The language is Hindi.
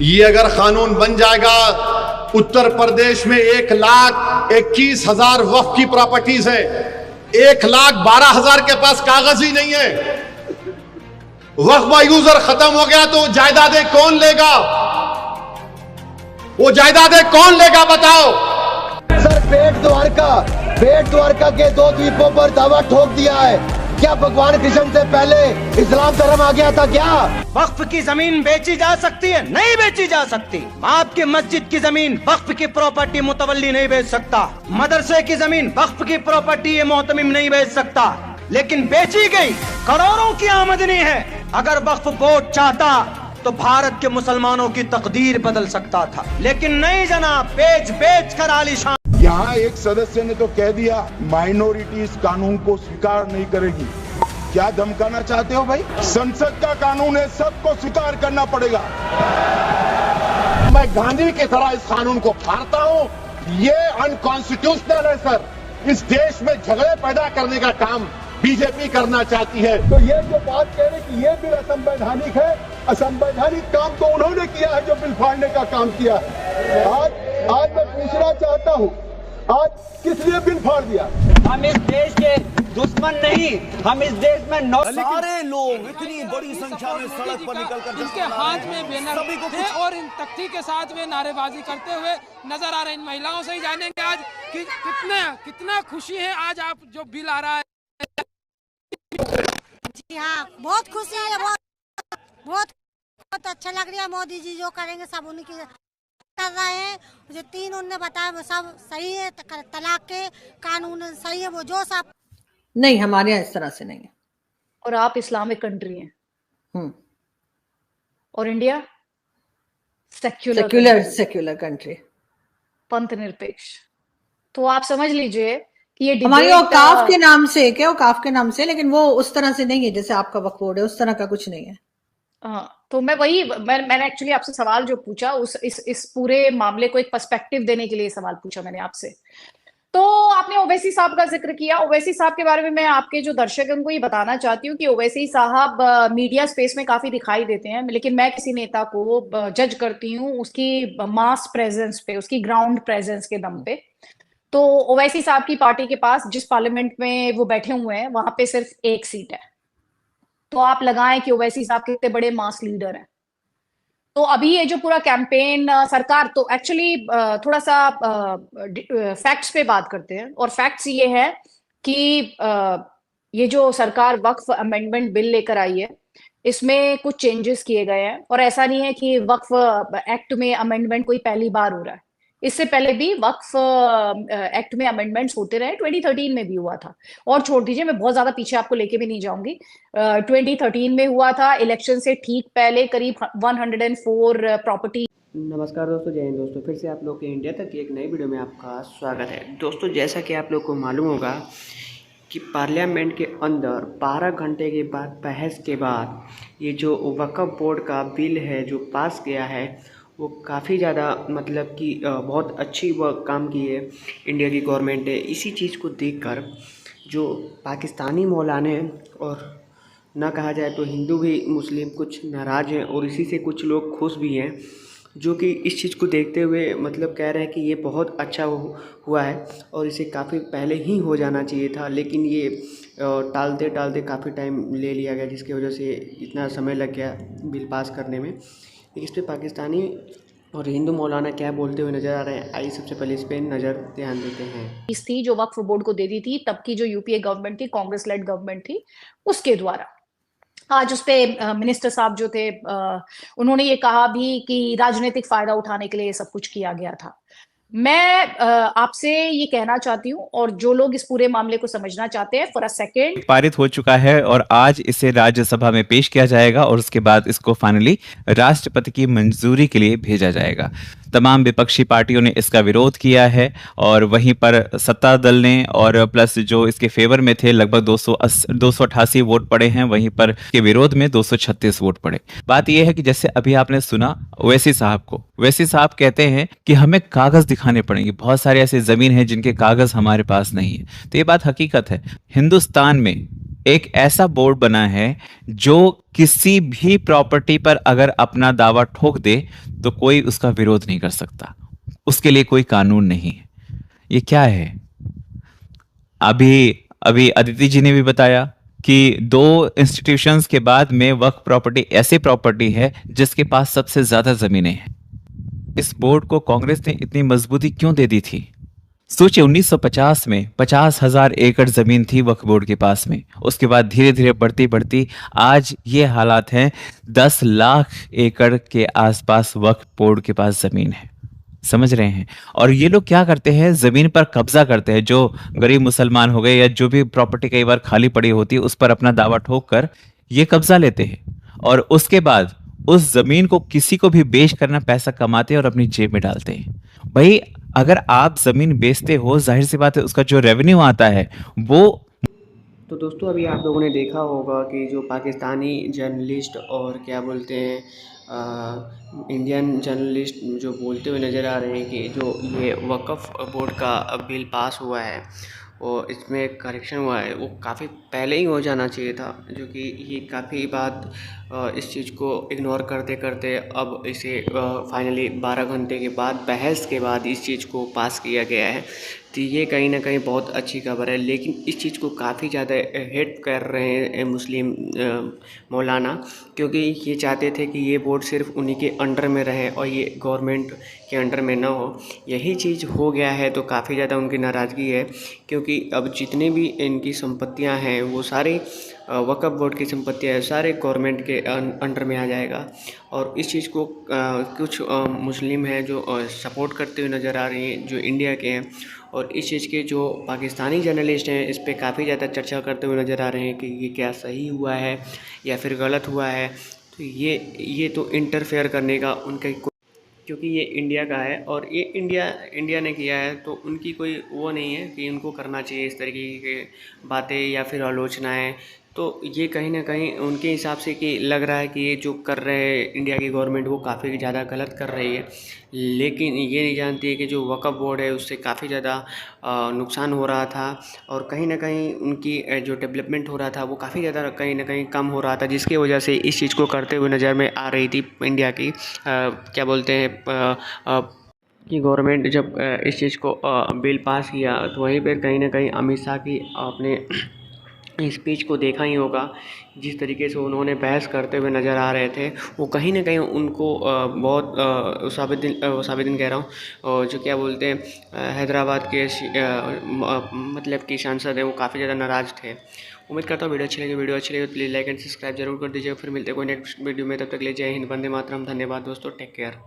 ये अगर कानून बन जाएगा, उत्तर प्रदेश में 1,21,000 वक्फ की प्रॉपर्टीज है, 1,12,000 के पास कागज ही नहीं है। वक्फ यूजर खत्म हो गया तो जायदादें कौन लेगा? वो जायदादें कौन लेगा बताओ? सर बेट द्वारका के 2 द्वीपों पर दावा ठोक दिया है। क्या भगवान कृष्ण से पहले इस्लाम धर्म आ गया था क्या? वक्फ की जमीन बेची जा सकती है? नहीं बेची जा सकती। आपकी मस्जिद की जमीन वक्फ की प्रॉपर्टी मुतवल्ली नहीं बेच सकता। मदरसे की जमीन वक्फ की प्रॉपर्टी ये मोहतमिम नहीं बेच सकता, लेकिन बेची गई करोड़ों की आमदनी है। अगर वक्फ बोर्ड चाहता तो भारत के मुसलमानों की तकदीर बदल सकता था, लेकिन नहीं जनाब, बेच कर आलीशान। यहाँ एक सदस्य ने तो कह दिया माइनॉरिटी इस कानून को स्वीकार नहीं करेगी। क्या धमकाना चाहते हो भाई? संसद का कानून है, सबको स्वीकार करना पड़ेगा। मैं गांधी की तरह इस कानून को फाड़ता हूँ। ये अनकॉन्स्टिट्यूशनल है सर। इस देश में झगड़े पैदा करने का काम बीजेपी करना चाहती है। तो ये जो बात कह रहे कि ये बिल असंवैधानिक है, असंवैधानिक काम तो उन्होंने किया है जो बिल फाड़ने का काम किया है। आज मैं पूछना चाहता हूँ, आज किस लिए बिल फाड़ दिया? हम इस देश के दुश्मन नहीं, हम इस देश में सारे लोग इतनी बड़ी संख्या में सड़क पर निकलकर जिनके हाथ में बैनर थे और इन तख्ती के साथ वे नारेबाजी करते हुए नजर आ रहे हैं। इन महिलाओं से ही जानेंगे आज कि कितना खुशी है आज आप जो बिल आ रहा है। जी हाँ, बहुत खुशी है, बहुत अच्छा लग रहा है। मोदी जी जो करेंगे सब उनकी कर रहे हैं। जो 3 उन्होंने बताया वो सब सही है। तलाक के कानून सही है, वो जो सब नहीं, हमारे यहाँ इस तरह से नहीं है। और आप इस्लामिक कंट्री हैं और इंडिया सेक्युलर कंट्री, पंथ निरपेक्ष। तो आप समझ लीजिए कि ये हमारी औकाफ के नाम से, क्या औकाफ के नाम से, लेकिन वो उस तरह से नहीं है जैसे आपका वक्फ बोर्ड है, उस तरह का कुछ नहीं है। हाँ, तो मैंने एक्चुअली आपसे सवाल जो पूछा इस पूरे मामले को एक पर्सपेक्टिव देने के लिए सवाल पूछा मैंने आपसे। तो आपने ओवैसी साहब का जिक्र किया। ओवैसी साहब के बारे में मैं आपके जो दर्शक हैं उनको ये बताना चाहती हूँ कि ओवैसी साहब मीडिया स्पेस में काफी दिखाई देते हैं, लेकिन मैं किसी नेता को जज करती हूँ उसकी मास प्रेजेंस पे, उसकी ग्राउंड प्रेजेंस के दम पे। तो ओवैसी साहब की पार्टी के पास जिस पार्लियामेंट में वो बैठे हुए हैं वहां पे सिर्फ 1 सीट है। तो आप लगाएं कि ओवैसी साहब कितने बड़े मास लीडर हैं। तो अभी ये जो पूरा कैंपेन सरकार, तो एक्चुअली थोड़ा सा फैक्ट्स पे बात करते हैं, और फैक्ट्स ये है कि ये जो सरकार वक्फ अमेंडमेंट बिल लेकर आई है इसमें कुछ चेंजेस किए गए हैं। और ऐसा नहीं है कि वक्फ एक्ट में अमेंडमेंट कोई पहली बार हो रहा है, इससे पहले भी वक्फ एक्ट में अमेंडमेंट्स होते रहे। 2013 में भी हुआ था। और छोड़ दीजिए, मैं बहुत ज्यादा पीछे आपको लेके भी नहीं जाऊंगी। 2013 में हुआ था, इलेक्शन से ठीक पहले करीब 104 प्रॉपर्टी। नमस्कार दोस्तों, जय हिंद दोस्तों। फिर से आप लोग के इंडिया तक की एक नई वीडियो में आपका स्वागत है। दोस्तों, जैसा कि आप लोग को मालूम होगा कि पार्लियामेंट के अंदर 12 घंटे के बाद बहस के बाद ये जो वक्फ बोर्ड का बिल है जो पास गया है वो काफ़ी ज़्यादा मतलब कि बहुत अच्छी वो काम की है इंडिया की गवर्नमेंट ने। इसी चीज़ को देखकर जो पाकिस्तानी मौलाने और ना कहा जाए तो हिंदू भी मुस्लिम कुछ नाराज़ हैं, और इसी से कुछ लोग खुश भी हैं, जो कि इस चीज़ को देखते हुए मतलब कह रहे हैं कि ये बहुत अच्छा हुआ है और इसे काफ़ी पहले ही हो जाना चाहिए था, लेकिन ये टालते टालते काफ़ी टाइम ले लिया गया, जिसकी वजह से इतना समय लग गया बिल पास करने में। इस पे पाकिस्तानी और हिंदू मौलाना क्या बोलते हुए नजर आ रहे हैं, आइए सबसे पहले इस पे नज़र ध्यान देते हैं। इस थी जो वक्फ बोर्ड को दे दी थी तब की जो यूपीए गवर्नमेंट थी, कांग्रेस लेड गवर्नमेंट थी, उसके द्वारा। आज उस पे मिनिस्टर साहब जो थे उन्होंने ये कहा भी कि राजनीतिक फायदा उठाने के लिए ये सब कुछ किया गया था। मैं आपसे ये कहना चाहती हूँ, और जो लोग इस पूरे मामले को समझना चाहते हैं, फॉर अ सेकेंड, पारित हो चुका है और आज इसे राज्यसभा में पेश किया जाएगा और उसके बाद इसको फाइनली राष्ट्रपति की मंजूरी के लिए भेजा जाएगा। तमाम विपक्षी पार्टियों ने इसका विरोध किया है और वहीं पर सत्ता दल ने और प्लस जो इसके फेवर में थे लगभग 288 वोट पड़े हैं, वहीं पर के विरोध में 236 वोट पड़े। बात यह है कि जैसे अभी आपने सुना ओवैसी साहब को, ओवैसी साहब कहते हैं कि हमें कागज दिखाने पड़ेंगे, बहुत सारे ऐसे जमीन है जिनके कागज हमारे पास नहीं है। तो ये बात हकीकत है। हिंदुस्तान में एक ऐसा बोर्ड बना है जो किसी भी प्रॉपर्टी पर अगर अपना दावा ठोक दे तो कोई उसका विरोध नहीं कर सकता, उसके लिए कोई कानून नहीं है। ये क्या है? अभी अभी अदिति जी ने भी बताया कि 2 इंस्टीट्यूशंस के बाद में वक्फ प्रॉपर्टी ऐसी प्रॉपर्टी है जिसके पास सबसे ज्यादा जमीनें हैं। इस बोर्ड को कांग्रेस ने इतनी मजबूती क्यों दे दी थी? सोचिए 1950 में 50,000 एकड़ जमीन थी वक्फ बोर्ड के पास में, उसके बाद धीरे धीरे बढ़ती बढ़ती आज ये हालात हैं 10 लाख एकड़ के आसपास वक्फ बोर्ड के पास जमीन है। समझ रहे हैं? और ये लोग क्या करते हैं, जमीन पर कब्जा करते हैं। जो गरीब मुसलमान हो गए या जो भी प्रॉपर्टी कई बार खाली पड़ी होती है उस पर अपना दावा ठोक कर ये कब्जा लेते हैं और उसके बाद उस जमीन को किसी को भी बेच करना पैसा कमाते हैं और अपनी जेब में डालते हैं। भाई अगर आप जमीन बेचते हो, जाहिर सी बात है उसका जो रेवेन्यू आता है वो। तो दोस्तों अभी आप लोगों ने देखा होगा कि जो पाकिस्तानी जर्नलिस्ट और क्या बोलते हैं इंडियन जर्नलिस्ट जो बोलते हुए नज़र आ रहे हैं कि जो ये वक्फ बोर्ड का बिल पास हुआ है और इसमें करेक्शन हुआ है वो काफ़ी पहले ही हो जाना चाहिए था, जो कि ये काफ़ी बात इस चीज़ को इग्नोर करते करते अब इसे फाइनली 12 घंटे के बाद बहस के बाद इस चीज़ को पास किया गया है। तो ये कहीं ना कहीं बहुत अच्छी खबर है, लेकिन इस चीज़ को काफ़ी ज़्यादा हेट कर रहे हैं मुस्लिम मौलाना, क्योंकि ये चाहते थे कि ये बोर्ड सिर्फ उन्हीं के अंडर में रहे और ये गवर्नमेंट के अंडर में ना हो। यही चीज़ हो गया है तो काफ़ी ज़्यादा उनकी नाराज़गी है, क्योंकि अब जितने भी इनकी संपत्तियां हैं वो सारी वक्फ बोर्ड की संपत्तियां हैं, सारे गवर्नमेंट के अंडर में आ जाएगा। और इस चीज़ को कुछ मुस्लिम हैं जो सपोर्ट करते हुए नज़र आ रही हैं, जो इंडिया के हैं, और इस चीज़ के जो पाकिस्तानी जर्नलिस्ट हैं इस पे काफ़ी ज़्यादा चर्चा करते हुए नज़र आ रहे हैं कि ये क्या सही हुआ है या फिर गलत हुआ है। तो ये तो इंटरफेयर करने का उनका, क्योंकि ये इंडिया का है और ये इंडिया ने किया है, तो उनकी कोई वो नहीं है कि उनको करना चाहिए इस तरीके की बातें या फिर आलोचनाएं। तो ये कहीं ना कहीं उनके हिसाब से कि लग रहा है कि ये जो कर रहे हैं इंडिया की गवर्नमेंट वो काफ़ी ज़्यादा गलत कर रही है, लेकिन ये नहीं जानती है कि जो वक्फ बोर्ड है उससे काफ़ी ज़्यादा नुकसान हो रहा था और कहीं ना कहीं उनकी जो डेवलपमेंट हो रहा था वो काफ़ी ज़्यादा कहीं ना कहीं कम हो रहा था, जिसकी वजह से इस चीज़ को करते हुए नज़र में आ रही थी इंडिया की क्या बोलते हैं कि गवर्नमेंट जब इस चीज़ को बिल पास किया तो वहीं पर कहीं ना कहीं अमित शाह की आपने स्पीच को देखा ही होगा, जिस तरीके से उन्होंने बहस करते हुए नज़र आ रहे थे, वो कहीं ना कहीं उनको बहुत उसाबुद्दीन कह रहा हूँ जो क्या बोलते हैं हैदराबाद के मतलब कि सांसद हैं, वो काफ़ी ज़्यादा नाराज़ थे। उम्मीद करता हूँ वीडियो अच्छी लगे तो प्लीज़ लाइक एंड सब्सक्राइब जरूर कर दीजिएगा। फिर मिलते हैं कोई नेक्स्ट वीडियो में, तब तक ले जय हिंद, वंदे मातरम। धन्यवाद दोस्तों, टेक केयर।